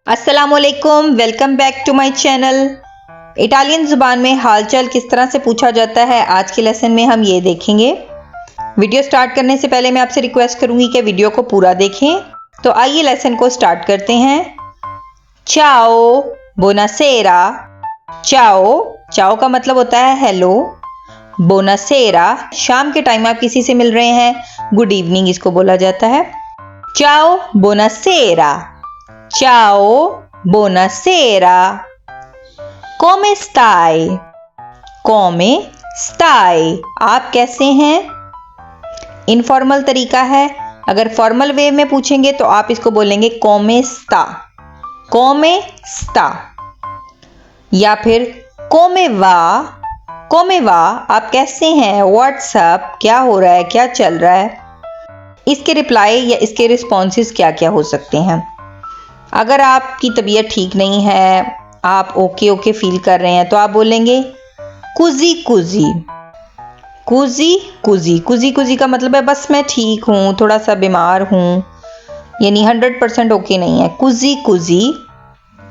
अस्सलामुअलैकुम, welcome back to my channel. Italian ज़ुबान में हालचाल किस तरह से पूछा जाता है, आज के लेसन में हम ये देखेंगे। वीडियो स्टार्ट करने से पहले मैं आपसे रिक्वेस्ट करूंगी कि वीडियो को पूरा देखें। तो आइए लेसन को स्टार्ट करते हैं। चाओ, बोनासेरा। चाओ, चाओ का मतलब होता है हेलो। बोनासेरा, शाम के टाइम आप किसी से मिल रहे हैं, गुड इवनिंग इसको बोला जाता है। चाओ बोनासेरा, ciao, buonasera. Come stai? Come stai? आप कैसे हैं? इनफॉर्मल तरीका है। अगर फॉर्मल वे में पूछेंगे तो आप इसको बोलेंगे come sta, come sta। या फिर come va, come va, आप कैसे हैं? What's up? क्या हो रहा है, क्या चल रहा है? इसके रिप्लाई या इसके रिस्पॉन्सेस क्या क्या हो सकते हैं। अगर आपकी तबीयत ठीक नहीं है, आप ओके फील कर रहे हैं, तो आप बोलेंगे कुजी कुजी। कुजी कुजी, कुजी कुजी का मतलब है बस मैं ठीक हूँ, थोड़ा सा बीमार हूँ, यानी 100% ओके नहीं है। कुजी कुजी।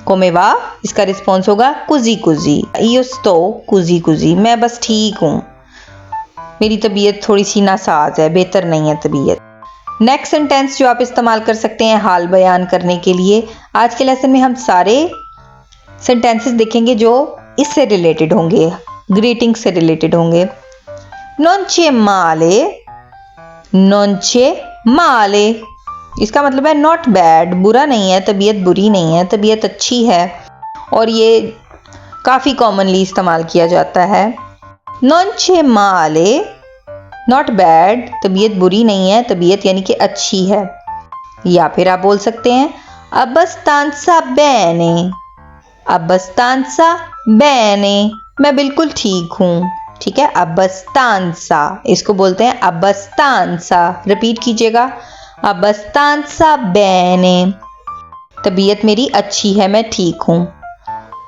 कोमेवा, इसका रिस्पॉन्स होगा कुजी कुजी। ईस्तो कुजी कुजी, मैं बस ठीक हूँ, मेरी तबीयत थोड़ी सी नासाज है, बेहतर नहीं है तबीयत। नेक्स्ट सेंटेंस जो आप इस्तेमाल कर सकते हैं हाल बयान करने के लिए, आज के लेसन में हम सारे सेंटेंसेस देखेंगे जो इससे रिलेटेड होंगे, ग्रीटिंग से रिलेटेड होंगे। non c'è male, non c'è male, इसका मतलब है नॉट बैड, बुरा नहीं है, तबीयत बुरी नहीं है, तबीयत अच्छी है। और ये काफ़ी कॉमनली इस्तेमाल किया जाता है। non c'è male, not bad, तबीयत बुरी नहीं है, तबीयत यानी कि अच्छी है। या फिर आप बोल सकते हैं abbastanza bene, abbastanza bene, मैं बिल्कुल ठीक हूँ। ठीक है, abbastanza, इसको बोलते हैं abbastanza। रिपीट कीजिएगा, abbastanza bene, तबीयत मेरी अच्छी है, मैं ठीक हूँ।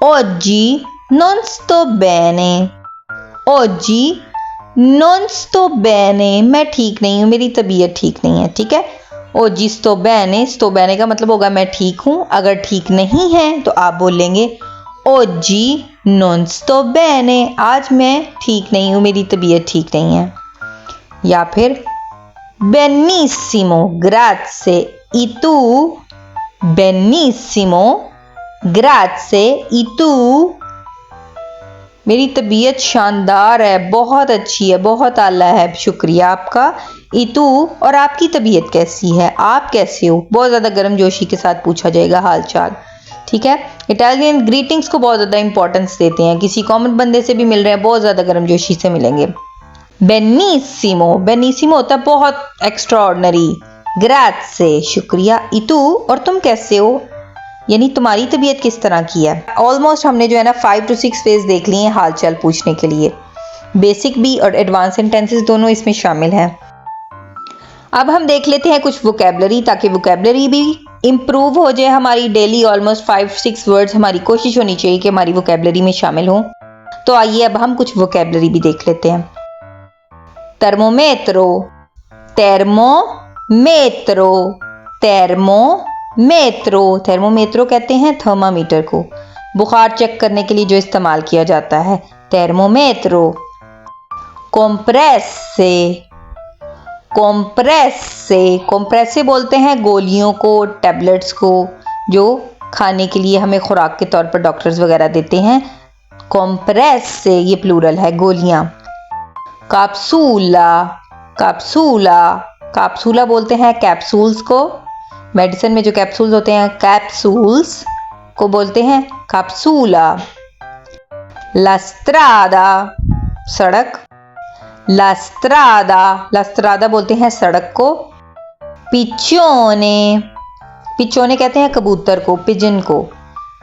oggi non sto bene, oggi non sto bene, मैं ठीक नहीं हूँ, मेरी तबीयत ठीक नहीं है। ठीक है, oggi sto bene, sto bene का मतलब होगा मैं ठीक हूँ। अगर ठीक नहीं है तो आप बोलेंगे oggi non sto bene, आज मैं ठीक नहीं हूँ, मेरी तबीयत ठीक नहीं है। या फिर benissimo, grazie, e tu? benissimo, grazie, e tu? मेरी तबीयत शानदार है, बहुत अच्छी है, बहुत आला है, शुक्रिया आपका। इतू, और आपकी तबीयत कैसी है, आप कैसे हो? बहुत ज़्यादा गर्मजोशी के साथ पूछा जाएगा हाल चाल। ठीक है, इटालियन ग्रीटिंग्स को बहुत ज़्यादा इंपॉर्टेंस देते हैं। किसी कॉमन बंदे से भी मिल रहे हैं, बहुत ज़्यादा गर्मजोशी से मिलेंगे। बेनिसिमो, बेनिसिमो होता है बहुत एक्स्ट्रा ऑर्डनरी। ग्राzie, शुक्रिया। इतू, और तुम कैसे हो, यानी तुम्हारी तबीयत किस तरह की है। ऑलमोस्ट हमने जो है ना 5 to 6 वेज देख लिए हैं हाल चाल पूछने के लिए। बेसिक भी और एडवांस सेंटेंसेस दोनों इसमें शामिल हैं। अब हम देख लेते हैं कुछ वोकेबलरी, ताकि वोकेबलरी भी इम्प्रूव हो जाए हमारी। डेली ऑलमोस्ट 5-6 वर्ड्स हमारी कोशिश होनी चाहिए कि हमारी वोकेबलरी में शामिल हों। तो आइए अब हम कुछ वोकेबलरी भी देख लेते हैं। termometro, termometro, termometro, थर्मोमेट्रो कहते हैं थर्मामीटर को, बुखार चेक करने के लिए जो इस्तेमाल किया जाता है, termometro। compresse, compresse, compresse बोलते हैं गोलियों को, टैबलेट्स को, जो खाने के लिए हमें खुराक के तौर पर डॉक्टर्स वगैरह देते हैं। compresse, ये प्लूरल है, गोलियां। capsula, capsula, कैप्सूला बोलते हैं कैप्सूल्स को, मेडिसिन में जो कैप्सूल्स होते हैं कैप्सूल्स को बोलते हैं कैप्सूला। ला स्ट्रादा, सड़क, ला स्ट्रादा, ला स्ट्रादा बोलते हैं सड़क को। पिच्चोने, पिच्चोने कहते हैं कबूतर को, पिजन को,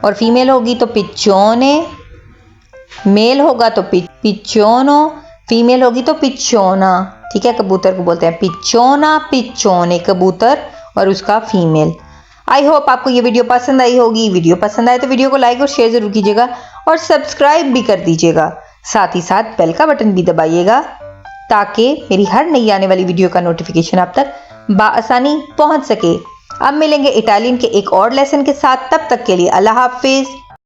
और फीमेल होगी तो पिच्चोने, मेल होगा तो पिच्चोनो, फीमेल होगी तो पिच्चोना। ठीक है, कबूतर को बोलते हैं पिच्चोना, पिच्चोने कबूतर, और उसका फीमेल। आई होप आपको ये वीडियो पसंद आई होगी। वीडियो पसंद आए तो वीडियो को लाइक और शेयर जरूर कीजिएगा, और सब्सक्राइब भी कर दीजिएगा। साथ ही साथ बेल का बटन भी दबाइएगा, ताकि मेरी हर नई आने वाली वीडियो का नोटिफिकेशन आप तक बाआसानी पहुंच सके। अब मिलेंगे इटालियन के एक और लेसन के साथ, तब तक के लिए अल्लाह हाफिज।